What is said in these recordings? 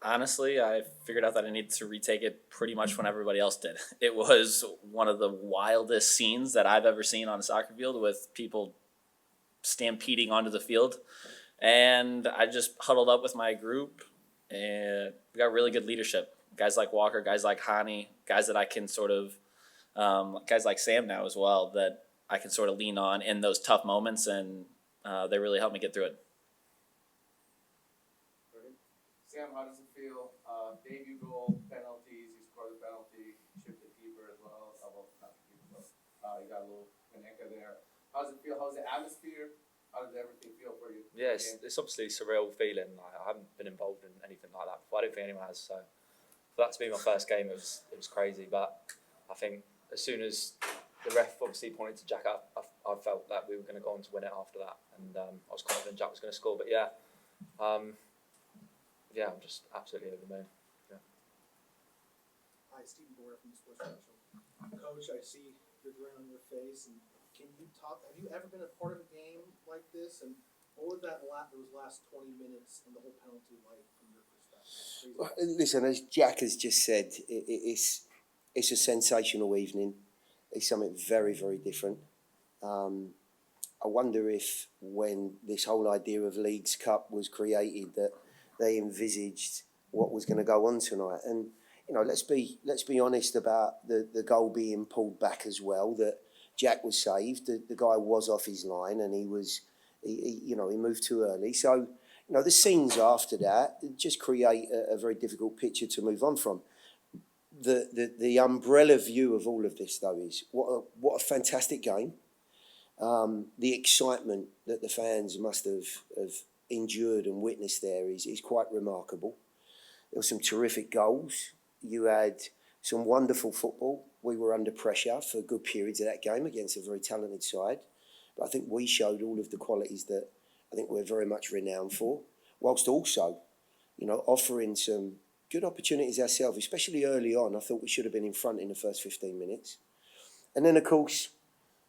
Honestly, I figured out that I needed to retake it pretty much when everybody else did. It was one of the wildest scenes that I've ever seen on a soccer field, with people stampeding onto the field. And I just huddled up with my group, and we got really good leadership. Guys like Walker, guys like Hani, guys that I can sort of, guys like Sam now as well, that I can sort of lean on in those tough moments, and they really helped me get through it. Sam, how does it feel? Debut goal, penalties, you scored the penalty, chipped the keeper as well. Well, not the keeper, but you got a little Panenka there. How does it feel? How's the atmosphere? How does everything feel for you? Yeah, it's obviously a surreal feeling. I haven't been involved in anything like that before. I don't think anyone has. So for that to be my first game, it was crazy. But I think as soon as the ref obviously pointed to Jack, I felt that we were going to go on to win it after that, and I was confident Jack was going to score. But yeah, I'm just absolutely over the moon. Yeah. Hi, Stephen Boyer from the Sports Special. Coach, I see the grin on your face, and can you talk? Have you ever been a part of a game like this? And what was those last 20 minutes and the whole penalty like from your perspective? Well, listen, as Jack has just said, it's a sensational evening. It's something very, very different. I wonder if when this whole idea of Leagues Cup was created, that they envisaged what was going to go on tonight. And let's be honest about the goal being pulled back as well. That Jack was saved. The guy was off his line, and he moved too early. So the scenes after that just create a very difficult picture to move on from. The umbrella view of all of this, though, is what a fantastic game. The excitement that the fans must have endured and witnessed there is quite remarkable. There were some terrific goals. You had some wonderful football. We were under pressure for good periods of that game against a very talented side. But I think we showed all of the qualities that I think we're very much renowned for, whilst also, offering some good opportunities ourselves, especially early on. I thought we should have been in front in the first 15 minutes. And then, of course,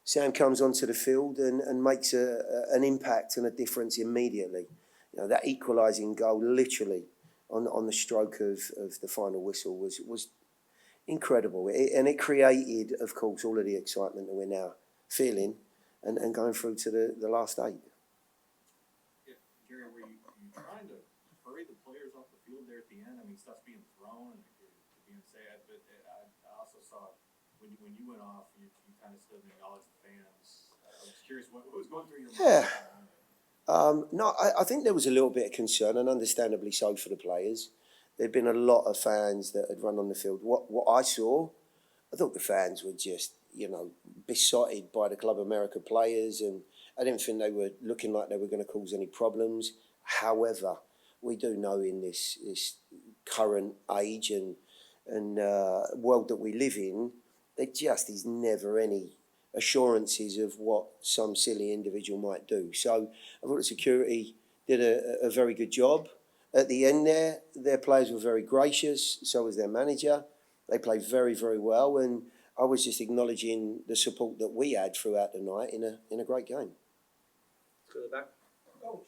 Sam comes onto the field and makes an impact and a difference immediately. That equalising goal, literally on the stroke of the final whistle, was incredible. And it created, of course, all of the excitement that we're now feeling and going through to the last 8. Yeah, Gary, were you trying to hurry the players off the field there at the end? I mean, stuff's being thrown and being sad, but I also saw when you went off, you kind of stood and acknowledged the fans. I was curious what was going through your mind. No, I think there was a little bit of concern, and understandably so, for the players. There'd been a lot of fans that had run on the field. What I saw, I thought the fans were just, besotted by the Club América players, and I didn't think they were looking like they were going to cause any problems. However, we do know in this current age and world that we live in, there just is never any assurances of what some silly individual might do. So I thought the security did a very good job. At the end there, their players were very gracious, so was their manager. They played very, very well, and I was just acknowledging the support that we had throughout the night in a great game. To the back. Coach,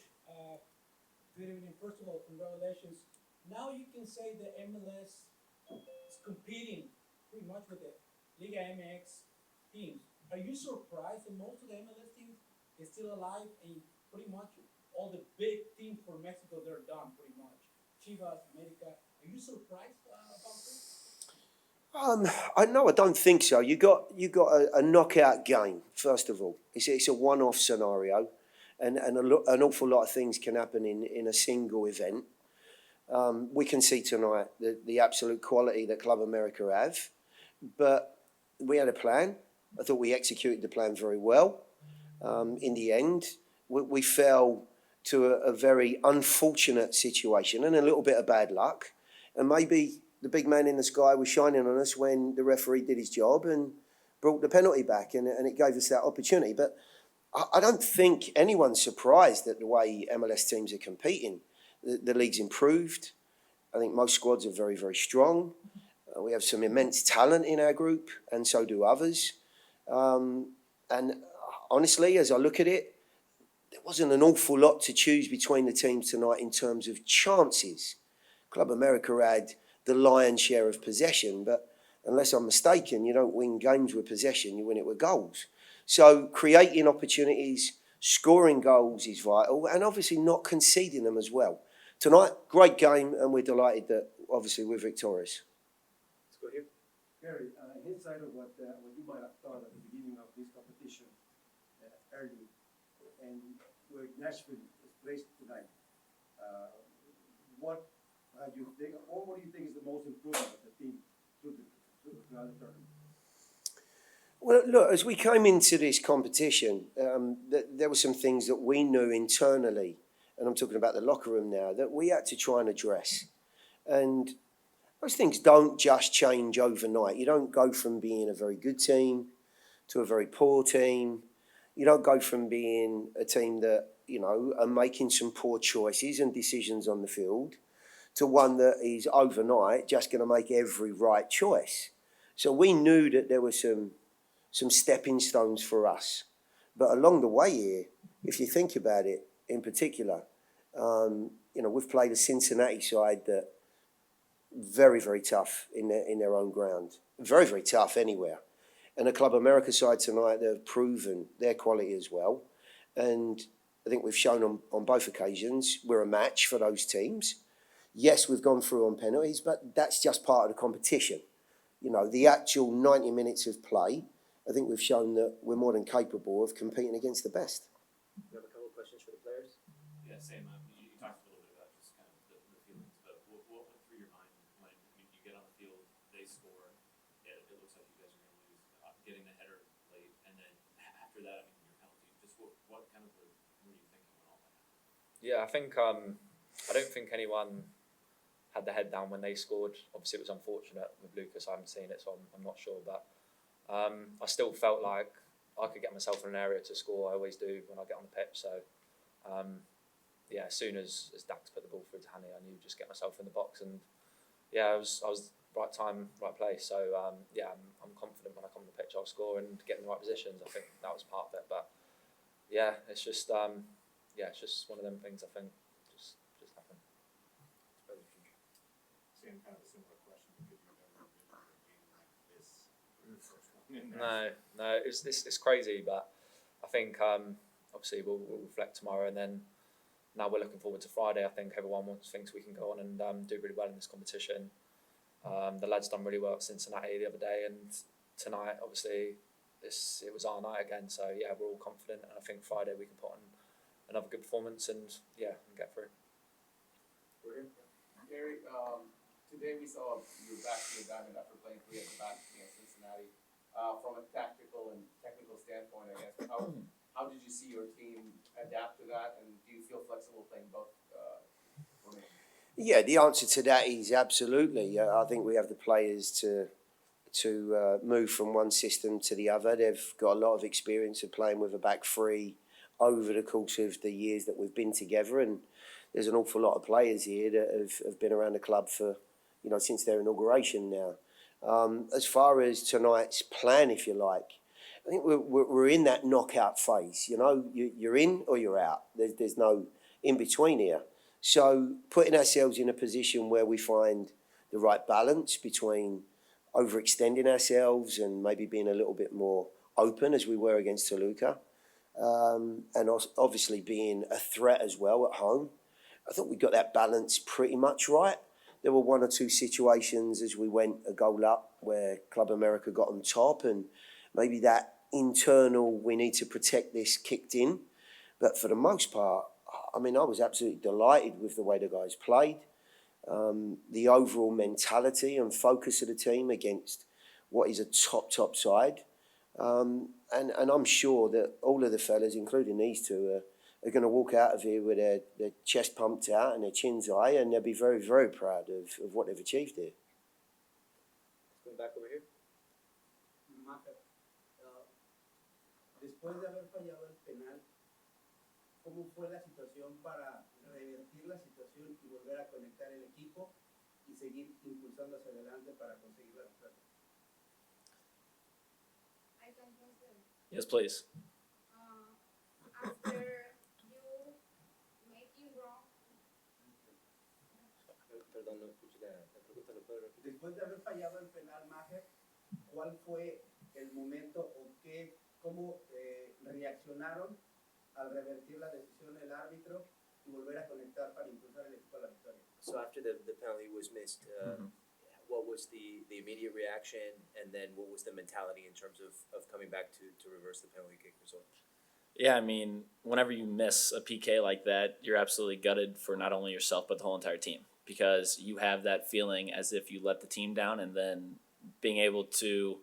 good evening. First of all, congratulations. Now you can say the MLS is competing pretty much with the Liga MX teams. Are you surprised that most of the MLS teams is still alive, and pretty much all the big teams for Mexico, they're done pretty much? Chivas, América. Are you surprised about this? I don't think so. You got a knockout game. First of all, it's a one-off scenario, and an awful lot of things can happen in a single event. We can see tonight the absolute quality that Club América have, but we had a plan. I thought we executed the plan very well. In the end, we fell to a very unfortunate situation and a little bit of bad luck, and maybe the big man in the sky was shining on us when the referee did his job and brought the penalty back, and it gave us that opportunity. But I don't think anyone's surprised at the way MLS teams are competing. The league's improved. I think most squads are very, very strong. We have some immense talent in our group, and so do others. And honestly, as I look at it, there wasn't an awful lot to choose between the teams tonight in terms of chances. Club America had the lion's share of possession, but unless I'm mistaken, you don't win games with possession, you win it with goals. So creating opportunities, scoring goals is vital, and obviously not conceding them as well. Tonight, great game, and we're delighted that obviously we're victorious. Let's go here. Gary, inside of what you might have thought at the beginning of this competition early, and where Nashville is placed tonight, what do you think, or what do you think is the most improvement of the team throughout the tournament? Well, look, as we came into this competition, there were some things that we knew internally, and I'm talking about the locker room now, that we had to try and address. And those things don't just change overnight. You don't go from being a very good team to a very poor team. You don't go from being a team that, you know, are making some poor choices and decisions on the field to one that is overnight just going to make every right choice. So we knew that there were some stepping stones for us. But along the way here, if you think about it in particular, you know, we've played a Cincinnati side that very, very tough in their own ground. Very, very tough anywhere. And the Club América side tonight, they've proven their quality as well. And I think we've shown on both occasions we're a match for those teams. Yes, we've gone through on penalties, but that's just part of the competition. You know, the actual 90 minutes of play, I think we've shown that we're more than capable of competing against the best. We have a couple of questions for the players. Yeah, same. You talked a little bit about just kind of the feelings, but what went through your mind when you get on the field, they score, it looks like you guys are going to lose, getting the header late, and then after that, I mean, your penalty. Just what kind of were you thinking when all that happened? Yeah, I think I don't think anyone had the head down when they scored. Obviously, it was unfortunate with Lucas. I haven't seen it, so I'm not sure. But I still felt like I could get myself in an area to score. I always do when I get on the pitch. So, yeah, as soon as Dax put the ball through to Hanny, I knew just get myself in the box. And, yeah, I was right time, right place. So, yeah, I'm confident when I come on the pitch I'll score and get in the right positions. I think that was part of it. But, yeah, it's just it's just one of them things I think just happened. Same kind of a similar question, because you've never been in a game like this for the first one in there. No, it's crazy, but I think obviously we'll reflect tomorrow, and then now we're looking forward to Friday. I think everyone thinks we can go on and do really well in this competition. The lads done really well at Cincinnati the other day, and tonight obviously it was our night again. So yeah, we're all confident, and I think Friday we can put on another good performance and get through. Gary, today we saw you back to the diamond after playing 3 at the back against Cincinnati. From a tactical and technical standpoint, I guess, how did you see your team adapt to that, and do you feel flexible playing both formations? Yeah, the answer to that is absolutely. I think we have the players to move from one system to the other. They've got a lot of experience of playing with a back three over the course of the years that we've been together, and there's an awful lot of players here that have been around the club for, you know, since their inauguration now. As far as tonight's plan, if you like, I think we're in that knockout phase. You know, you're in or you're out. There's no in between here. So putting ourselves in a position where we find the right balance between overextending ourselves and maybe being a little bit more open as we were against Toluca, and obviously being a threat as well at home. I thought we got that balance pretty much right. There were 1 or 2 situations as we went a goal up where Club América got on top, and maybe that internal we need to protect this kicked in. But for the most part, I mean, I was absolutely delighted with the way the guys played. The overall mentality and focus of the team against what is a top side. And I'm sure that all of the fellas, including these two, are going to walk out of here with their chest pumped out and their chins high, and they'll be very, very proud of what they've achieved here. Let's go back over here. Maher, después de haber fallado el penal, ¿cómo fue la situación para revertir la situación y volver a conectar el equipo y seguir impulsando hacia adelante para conseguir la victoria? I can translate. Yes, please. After you make you wrong, Perdón, no escuché la pregunta, ¿lo puedo repetir? Después de haber fallado el penal Maher, ¿cuál fue el momento o cómo reaccionaron al revertir la decisión del árbitro y volver a conectar para impulsar el equipo a la victoria? So after the penalty was missed, what was the immediate reaction, and then what was the mentality in terms of coming back to reverse the penalty kick result? Yeah, I mean, whenever you miss a PK like that, you're absolutely gutted for not only yourself but the whole entire team, because you have that feeling as if you let the team down, and then being able to,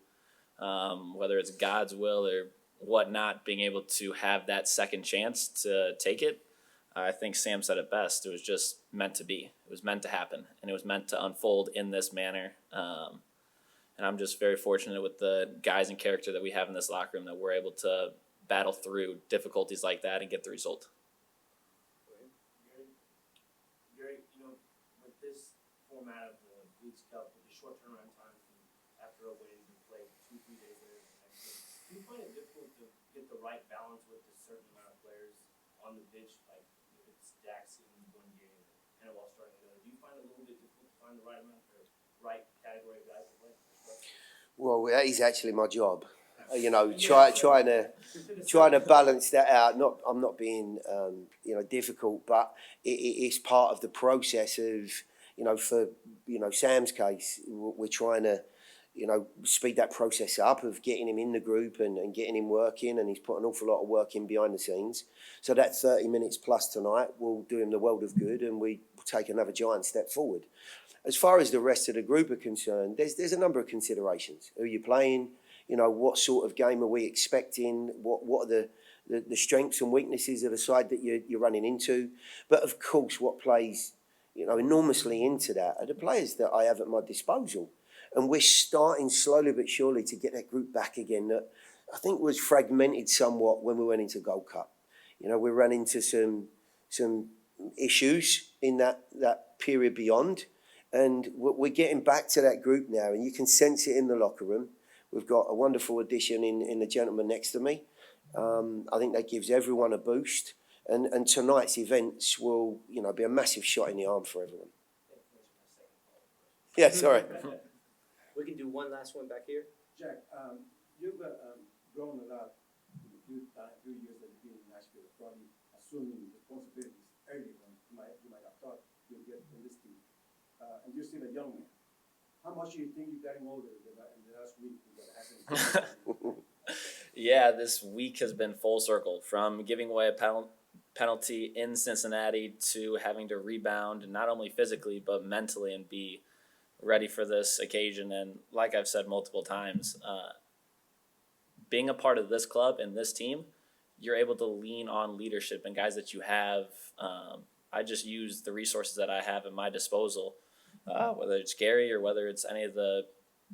whether it's God's will or whatnot, being able to have that second chance to take it. I think Sam said it best. It was just meant to be. It was meant to happen, and it was meant to unfold in this manner. And I'm just very fortunate with the guys and character that we have in this locker room that we're able to battle through difficulties like that and get the result. Gary, with this format of the Leagues Cup, with the short turnaround time from after a win, you play 2-3 days later the next game, do you find it difficult to get the right balance with a certain amount of players on the pitch, like if it's Dax in one game and Hannibal starting another? Do you find it a little bit difficult to find the right amount or right category of guys to play? Well, that is actually my job. Trying to balance that out. I'm not being difficult, but it's part of the process of for Sam's case, we're trying to speed that process up of getting him in the group and getting him working, and he's put an awful lot of work in behind the scenes. So that 30 minutes plus tonight will do him the world of good, and we take another giant step forward. As far as the rest of the group are concerned, there's a number of considerations. Who are you playing? What sort of game are we expecting? What are the strengths and weaknesses of the side that you're running into? But of course, what plays enormously into that are the players that I have at my disposal. And we're starting slowly but surely to get that group back again that I think was fragmented somewhat when we went into Gold Cup. We ran into some issues in that period beyond. And we're getting back to that group now, and you can sense it in the locker room. We've got a wonderful addition in the gentleman next to me. I think that gives everyone a boost. And tonight's events will, be a massive shot in the arm for everyone. Yeah, sorry. We can do one last one back here. Jack, you've grown a lot in the few years that you've been in Nashville, probably assuming responsibilities earlier than you might have thought you'll get in this team. And you're still a young man. How much do you think you're getting older in the last week that happened? Yeah, this week has been full circle, from giving away a penalty in Cincinnati to having to rebound, not only physically but mentally, and be ready for this occasion. And like I've said multiple times, being a part of this club and this team, you're able to lean on leadership and guys that you have. I just use the resources that I have at my disposal, whether it's Gary or whether it's any of the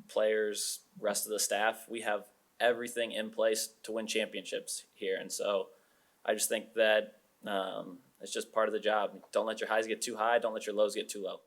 players, rest of the staff. We have everything in place to win championships here. And so I just think that it's just part of the job. Don't let your highs get too high. Don't let your lows get too low.